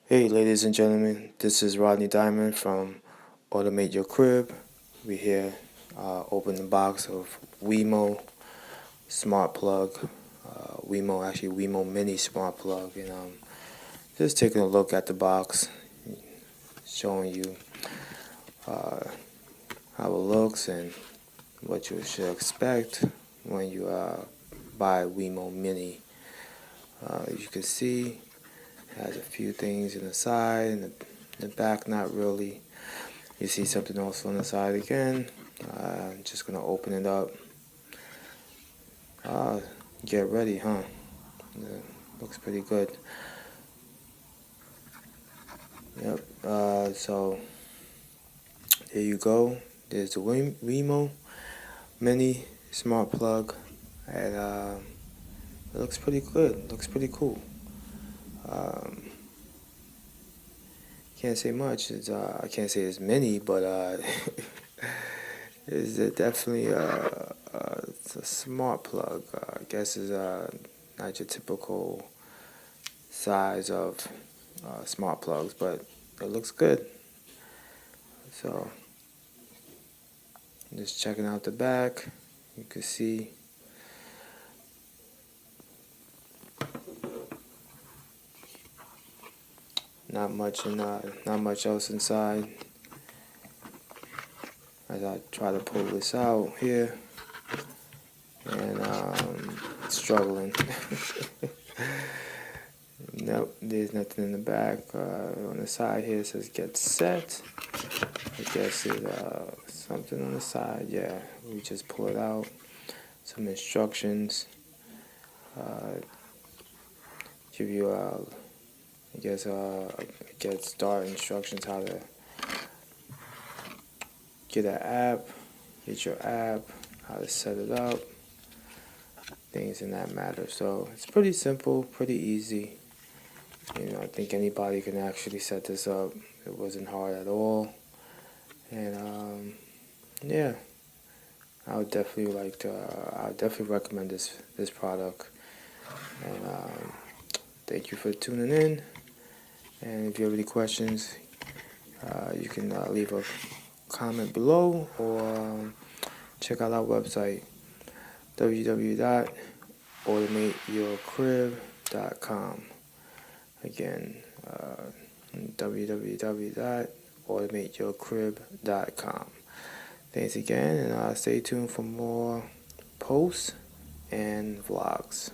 Hey ladies and gentlemen, this is Rodney Diamond from Automate Your Crib. We here open the box of WeMo Smart Plug, WeMo Mini Smart Plug, and just taking a look at the box, showing you how it looks and what you should expect when you buy WeMo Mini. As you can see, it has a few things in the side and the back, not really. You see something else on the side again. I'm just gonna open it up. Get ready, huh? Looks pretty good. Yep. So there you go. There's the WeMo Mini Smart Plug, and it looks pretty good. Looks pretty cool. Can't say much. I can't say it's mini, but it's definitely it's a smart plug. I guess it's not your typical size of smart plugs, but it looks good. So just checking out the back, you can see not much else inside. As I try to pull this out here, and struggling. Nope, there's nothing in the back. On the side here it says get set. I guess it's something on the side. Yeah, we just pull it out. Some instructions. Give you I guess get start instructions, how to get an app, get your app, how to set it up, things in that matter. So it's pretty simple, pretty easy. I think anybody can actually set this up. It wasn't hard at all. And yeah, I would definitely recommend this product. And thank you for tuning in. And if you have any questions, you can leave a comment below, or check out our website, www.automateyourcrib.com. Again, www.automateyourcrib.com. Thanks again, and stay tuned for more posts and vlogs.